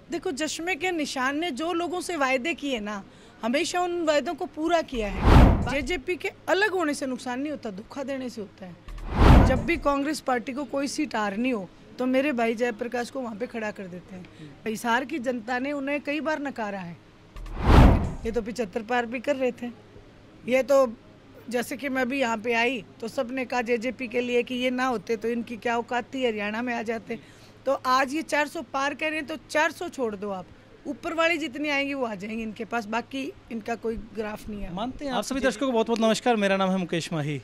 देखो, चश्मे के निशान ने जो लोगों से वायदे किए ना, हमेशा उन वायदों को पूरा किया है। जेजेपी के अलग होने से नुकसान नहीं होता, धोखा देने से होता है। जब भी कांग्रेस पार्टी को कोई सीट हारनी हो तो मेरे भाई जयप्रकाश को वहाँ पे खड़ा कर देते हैं। हिसार की जनता ने उन्हें कई बार नकारा है। ये तो 75 पार भी कर रहे थे। ये तो जैसे कि मैं अभी यहाँ पे आई तो सबने कहा जेजेपी के लिए कि ये ना होते तो इनकी क्या औकात थी, हरियाणा में आ जाते। तो आज ये 400 पार करें तो 400 छोड़ दो आप, ऊपर वाली जितनी आएंगी वो आ जाएंगी इनके पास, बाकी इनका कोई ग्राफ नहीं है। मानते हैं आप सभी दर्शकों को बहुत बहुत नमस्कार। मेरा नाम है मुकेश माही।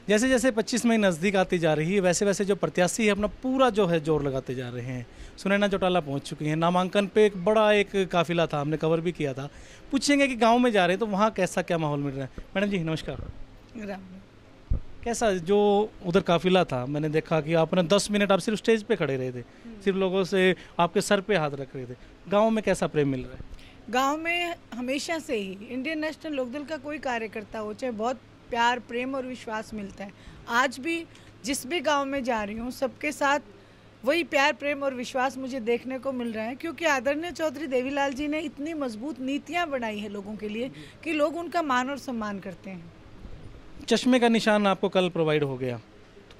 जैसे जैसे 25 मई नज़दीक आती जा रही है वैसे वैसे जो प्रत्याशी है अपना पूरा जो है जोर लगाते जा रहे हैं। सुनैना चौटाला पहुंच चुकी हैं। नामांकन पे एक बड़ा एक काफिला था, हमने कवर भी किया था। पूछेंगे कि गांव में जा रहे हैं तो वहाँ कैसा क्या माहौल मिल रहा है। मैडम जी नमस्कार। कैसा जो उधर काफिला था, मैंने देखा कि आपने 10 मिनट आप सिर्फ स्टेज पे खड़े रहे थे, सिर्फ लोगों से आपके सर पे हाथ रख रहे थे। गांव में कैसा प्रेम मिल रहा है? गांव में हमेशा से ही इंडियन नेशनल लोकदल का कोई कार्यकर्ता हो चाहे बहुत प्यार प्रेम और विश्वास मिलता है। आज भी जिस भी गांव में जा रही हूँ सबके साथ वही प्यार प्रेम और विश्वास मुझे देखने को मिल रहा है, क्योंकि आदरणीय चौधरी देवीलाल जी ने इतनी मजबूत नीतियाँ बनाई है लोगों के लिए कि लोग उनका मान और सम्मान करते हैं। चश्मे का निशान आपको कल प्रोवाइड हो गया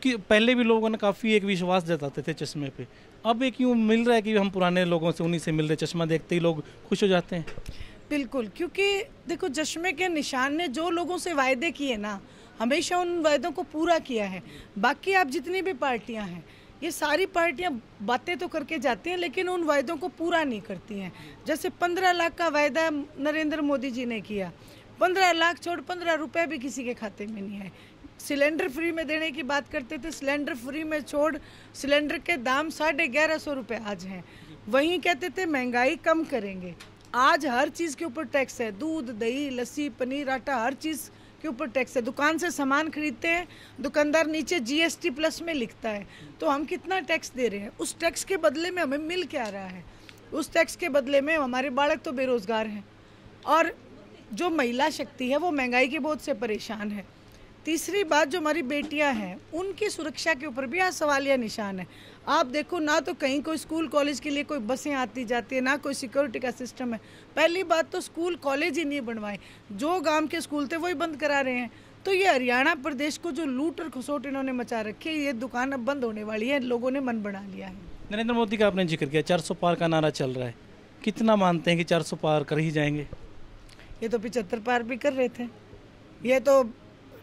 कि पहले भी लोगों ने काफ़ी एक विश्वास जताते थे चश्मे पे, अब एक यूँ मिल रहा है कि हम पुराने लोगों से उन्हीं से मिल रहे, चश्मा देखते ही लोग खुश हो जाते हैं। बिल्कुल, क्योंकि देखो चश्मे के निशान ने जो लोगों से वायदे किए ना, हमेशा उन वायदों को पूरा किया है। बाकी आप जितनी भी पार्टियां हैं, ये सारी पार्टियां बातें तो करके जाती हैं लेकिन उन वायदों को पूरा नहीं करती हैं। जैसे 15 लाख का वायदा नरेंद्र मोदी जी ने किया, 15 लाख छोड़ 15 रुपए भी किसी के खाते में नहीं आए। सिलेंडर फ्री में देने की बात करते थे, सिलेंडर फ्री में छोड़ सिलेंडर के दाम 1150 रुपये आज हैं। वहीं कहते थे महंगाई कम करेंगे, आज हर चीज़ के ऊपर टैक्स है। दूध दही लस्सी पनीर आटा हर चीज़ के ऊपर टैक्स है। दुकान से सामान खरीदते हैं, दुकानदार नीचे जीएसटी प्लस में लिखता है, तो हम कितना टैक्स दे रहे हैं। उस टैक्स के बदले में हमें मिल क्या रहा है? उस टैक्स के बदले में हमारे बालक तो बेरोजगार हैं और जो महिला शक्ति है वो महंगाई के बोझ से परेशान है। तीसरी बात, जो हमारी बेटियां हैं उनकी सुरक्षा के ऊपर भी आज सवालिया निशान है। आप देखो ना तो कहीं कोई स्कूल कॉलेज के लिए कोई बसें आती जाती है, ना कोई सिक्योरिटी का सिस्टम है। पहली बात तो स्कूल कॉलेज ही नहीं बनवाए, जो गांव के स्कूल थे वही बंद करा रहे हैं। तो ये हरियाणा प्रदेश को जो लूट और खसोट इन्होंने मचा रखी है, ये दुकान अब बंद होने वाली है, लोगों ने मन बना लिया है। नरेंद्र मोदी का आपने जिक्र किया, 400 पार का नारा चल रहा है, कितना मानते हैं कि 400 पार कर ही जाएंगे? ये तो 75 पार भी कर रहे थे। ये तो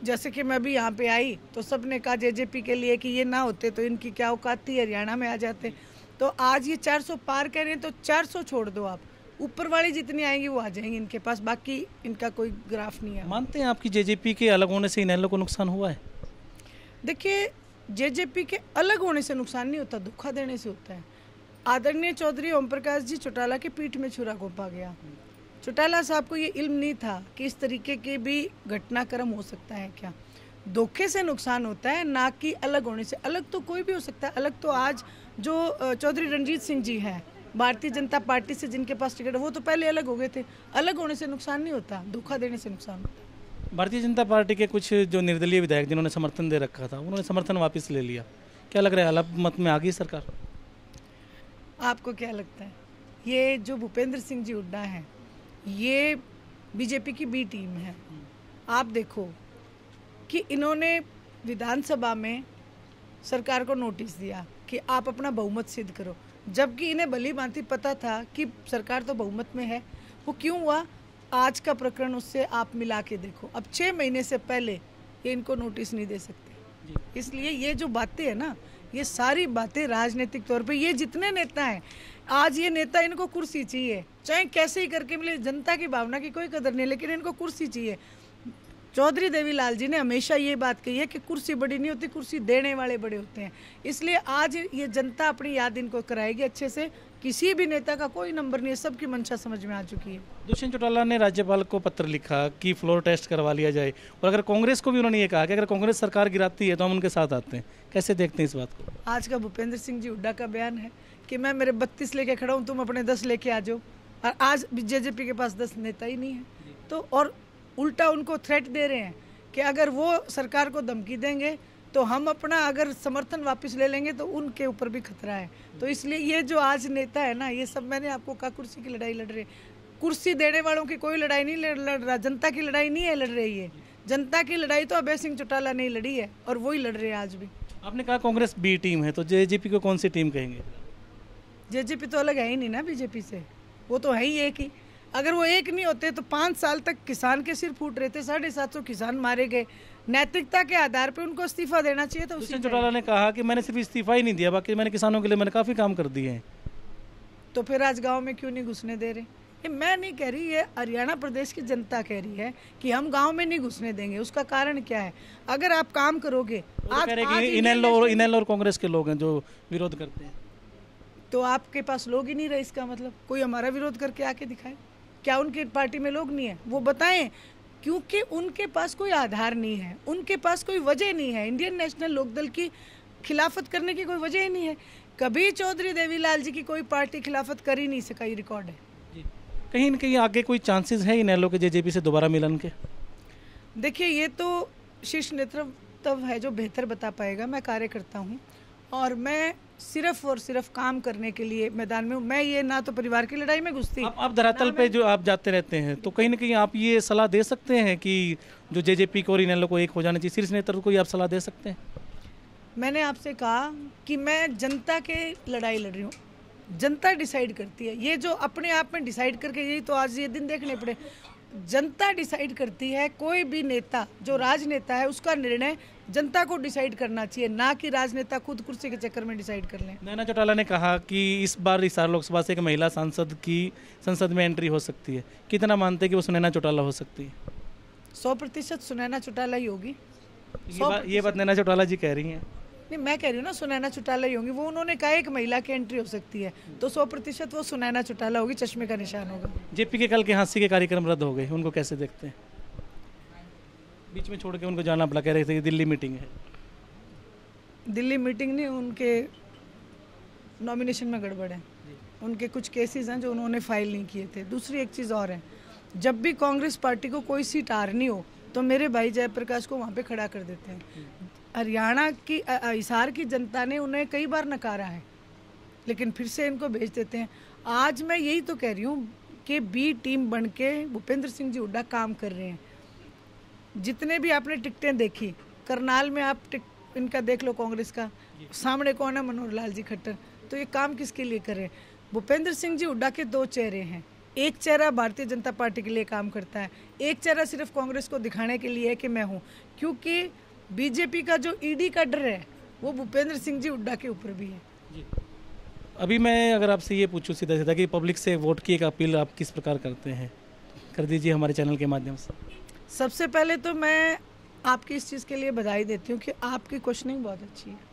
जैसे कि मैं अभी यहाँ पे आई तो सबने कहा जेजेपी के लिए कि ये ना होते तो इनकी क्या औकात थी, हरियाणा में आ जाते। तो आज ये 400 पार करें तो 400 छोड़ दो आप, ऊपर वाली जितनी आएंगी वो आ जाएंगी इनके पास, बाकी इनका कोई ग्राफ नहीं है। मानते हैं आपकी जेजेपी के अलग होने से इनेलो को नुकसान हुआ है? देखिए, जेजेपी के अलग होने से नुकसान नहीं होता, धोखा देने से होता है। आदरणीय चौधरी ओम प्रकाश जी चौटाला के पीठ में छुरा घोंपा गया। चौटाला साहब को ये इल्म नहीं था कि इस तरीके के भी घटनाक्रम हो सकता है। क्या धोखे से नुकसान होता है, ना कि अलग होने से। अलग तो कोई भी हो सकता है। अलग तो आज जो चौधरी रणजीत सिंह जी हैं भारतीय जनता पार्टी से, जिनके पास टिकट, वो तो पहले अलग हो गए थे। अलग होने से नुकसान नहीं होता, धोखा देने से नुकसान होता है। भारतीय जनता पार्टी के कुछ जो निर्दलीय विधायक जिन्होंने समर्थन दे रखा था, उन्होंने समर्थन वापस ले लिया। क्या लग रहा है अल्पमत में आ गई सरकार? आपको क्या लगता है? ये जो भूपेंद्र सिंह जी हुड्डा हैं, ये बीजेपी की बी टीम है। आप देखो कि इन्होंने विधानसभा में सरकार को नोटिस दिया कि आप अपना बहुमत सिद्ध करो, जबकि इन्हें भली भांति पता था कि सरकार तो बहुमत में है। वो क्यों हुआ? आज का प्रकरण उससे आप मिला के देखो। अब 6 महीने से पहले ये इनको नोटिस नहीं दे सकते। इसलिए ये जो बातें हैं ना, ये सारी बातें राजनीतिक तौर पे, ये जितने नेता हैं आज, ये नेता इनको कुर्सी चाहिए, चाहे कैसे ही करके मिले। जनता की भावना की कोई कदर नहीं, लेकिन इनको कुर्सी चाहिए। चौधरी देवीलाल जी ने हमेशा ये बात कही है कि कुर्सी बड़ी नहीं होती, कुर्सी देने वाले बड़े होते हैं। इसलिए आज ये जनता अपनी याद इनको कराएगी अच्छे से। किसी भी नेता का कोई नंबर नहीं है, सबकी मंशा समझ में आ चुकी है। दुष्यंत चौटाला ने राज्यपाल को पत्र लिखा कि फ्लोर टेस्ट करवा लिया जाए, और अगर कांग्रेस को भी उन्होंने ये कहा कि अगर कांग्रेस सरकार गिराती है तो हम उनके साथ आते हैं। कैसे देखते हैं इस बात को? आज का भूपेंद्र सिंह जी हुड्डा का बयान है कि मैं मेरे 32 लेके खड़ा हूँ, तुम अपने 10 लेके आ जाओ। और आज जेजेपी के पास 10 नेता ही नहीं है, तो और उल्टा उनको थ्रेट दे रहे हैं कि अगर वो सरकार को धमकी देंगे तो हम अपना अगर समर्थन वापस ले लेंगे तो उनके ऊपर भी खतरा है। तो इसलिए ये जो आज नेता है ना, ये सब मैंने आपको कहा कुर्सी की लड़ाई लड़ रहे। कुर्सी देने वालों की कोई लड़ाई नहीं लड़ रहा, जनता की लड़ाई नहीं है लड़ रही है। जनता की लड़ाई तो अभय सिंह चौटाला ने लड़ी है और वही लड़ रहे हैं आज भी। आपने कहा कांग्रेस बी टीम है, तो जेजेपी को कौन सी टीम कहेंगे? जेजेपी तो अलग है ही नहीं ना बीजेपी से, वो तो है ही एक ही। अगर वो एक नहीं होते तो 5 साल तक किसान के सिर फूट रहे थे, 750 किसान मारे गए। नैतिकता के आधार पे उनको इस्तीफा देना चाहिए था। दुष्यंत चौटाला ने कहा कि मैंने सिर्फ इस्तीफा ही नहीं दिया, बाकी मैंने किसानों के लिए मैंने काफ़ी काम कर दिए हैं। तो फिर आज गांव में क्यों नहीं घुसने दे रहे? ये मैं नहीं कह रही, ये हरियाणा प्रदेश की जनता कह रही है कि हम गांव में नहीं घुसने देंगे। उसका कारण क्या है? अगर आप काम करोगे, इनेलो और कांग्रेस के लोग हैं जो विरोध करते हैं, तो आपके पास लोग ही नहीं रहे। इसका मतलब कोई हमारा विरोध करके आके दिखाए। क्या उनकी पार्टी में लोग नहीं है? वो बताएं, क्योंकि उनके पास कोई आधार नहीं है, उनके पास कोई वजह नहीं है। इंडियन नेशनल लोकदल की खिलाफत करने की कोई वजह ही नहीं है। कभी चौधरी देवीलाल जी की कोई पार्टी खिलाफत कर ही नहीं सका, ये रिकॉर्ड है। कहीं न कहीं आगे कोई चांसेस है इनेलो के जेजेपी से दोबारा मिलन के? देखिए, ये तो शीर्ष नेतृत्व है जो बेहतर बता पाएगा। मैं कार्यकर्ता हूँ और मैं सिर्फ और सिर्फ काम करने के लिए मैदान में हूँ। मैं ये ना तो परिवार की लड़ाई में घुसती। आप धरातल पे जो आप जाते रहते हैं, तो कहीं ना कहीं आप ये सलाह दे सकते हैं कि जो जेजेपी को और इनेलो को एक हो जाना चाहिए, शीर्ष नेतृत्व को ये आप सलाह दे सकते हैं? मैंने आपसे कहा कि मैं जनता के लड़ाई लड़ रही हूँ। जनता डिसाइड करती है। ये जो अपने आप में डिसाइड करके, यही तो आज ये दिन देखने पड़े। जनता डिसाइड करती है। कोई भी नेता जो राजनेता है, उसका निर्णय जनता को डिसाइड करना चाहिए, ना कि राजनेता खुद कुर्सी के चक्कर में डिसाइड कर लें। नैना चौटाला ने कहा कि इस बार हिसार लोकसभा से एक महिला सांसद की संसद में एंट्री हो सकती है। कितना मानते हैं कि वो सुनैना चौटाला हो सकती है? 100% सुनैना चौटाला ही होगी। ये बात नैना चौटाला जी कह रही हैं। नहीं, मैं कह रही हूँ ना, सुनैना चौटाला ही होंगी। वो उन्होंने कहा एक महिला की एंट्री हो सकती है, तो 100% वो सुनैना चौटाला होगी, चश्मे का निशान होगा। जेपी के कल के हाँसी के कार्यक्रम रद्द हो गए, उनको कैसे देखते हैं? बीच में छोड़ के उनको जाना पड़ा, कह रहे थे कि दिल्ली मीटिंग है। दिल्ली मीटिंग नहीं, उनके नॉमिनेशन में गड़बड़ है। उनके कुछ केसेस हैं जो उन्होंने फाइल नहीं किए थे। दूसरी एक चीज़ और है, जब भी कांग्रेस पार्टी को कोई सीट हारनी हो तो मेरे भाई जयप्रकाश को वहाँ पे खड़ा कर देते हैं। हरियाणा की हिसार की जनता ने उन्हें कई बार नकारा है, लेकिन फिर से इनको भेज देते हैं। आज मैं यही तो कह रही हूँ कि बी टीम बन के भूपेंद्र सिंह जी हुड्डा काम कर रहे हैं। जितने भी आपने टिकटें देखी, करनाल में आप इनका देख लो, कांग्रेस का सामने कौन है? मनोहर लाल जी खट्टर। तो ये काम किसके लिए कर रहे हैं? भूपेंद्र सिंह जी हुड्डा के 2 चेहरे हैं। एक चेहरा भारतीय जनता पार्टी के लिए काम करता है, एक चेहरा सिर्फ कांग्रेस को दिखाने के लिए है कि मैं हूँ। क्योंकि बीजेपी का जो ईडी का डर है वो भूपेंद्र सिंह जी हुड्डा के ऊपर भी है। जी। अभी मैं अगर आपसे ये पूछूं सीधा सीधा कि पब्लिक से वोट की एक अपील आप किस प्रकार करते हैं, कर दीजिए हमारे चैनल के माध्यम से। सबसे पहले तो मैं आपकी इस चीज़ के लिए बधाई देती हूँ कि आपकी क्वेश्चनिंग बहुत अच्छी है।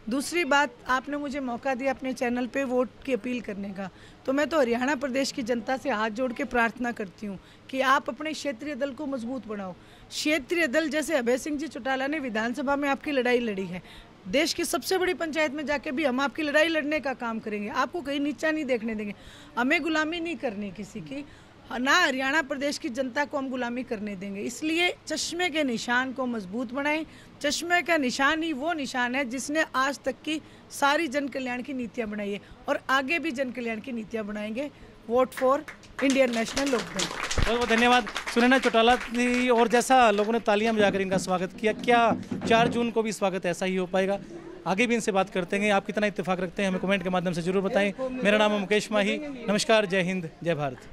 दूसरी बात, आपने मुझे मौका दिया अपने चैनल पे वोट की अपील करने का, तो मैं तो हरियाणा प्रदेश की जनता से हाथ जोड़ के प्रार्थना करती हूँ कि आप अपने क्षेत्रीय दल को मजबूत बनाओ। क्षेत्रीय दल जैसे अभय सिंह जी चौटाला ने विधानसभा में आपकी लड़ाई लड़ी है, देश की सबसे बड़ी पंचायत में जाके भी हम आपकी लड़ाई लड़ने का काम करेंगे। आपको कहीं नीचा नहीं देखने देंगे। हमें गुलामी नहीं करनी किसी की, ना हरियाणा प्रदेश की जनता को हम गुलामी करने देंगे। इसलिए चश्मे के निशान को मजबूत बनाएं। चश्मे का निशान ही वो निशान है जिसने आज तक की सारी जन कल्याण की नीतियां बनाई है और आगे भी जन कल्याण की नीतियां बनाएंगे। Vote for Indian National Lokdal. बहुत बहुत धन्यवाद सुनैना चौटाला जी। और जैसा लोगों ने तालियां बजाकर इनका स्वागत किया, क्या 4 जून को भी स्वागत ऐसा ही हो पाएगा? आगे भी इनसे बात करते हैं। आप कितना इत्तेफाक रखते हैं हमें कमेंट के माध्यम से जरूर बताएं। मेरा नाम है मुकेश माही। नमस्कार, जय हिंद, जय भारत।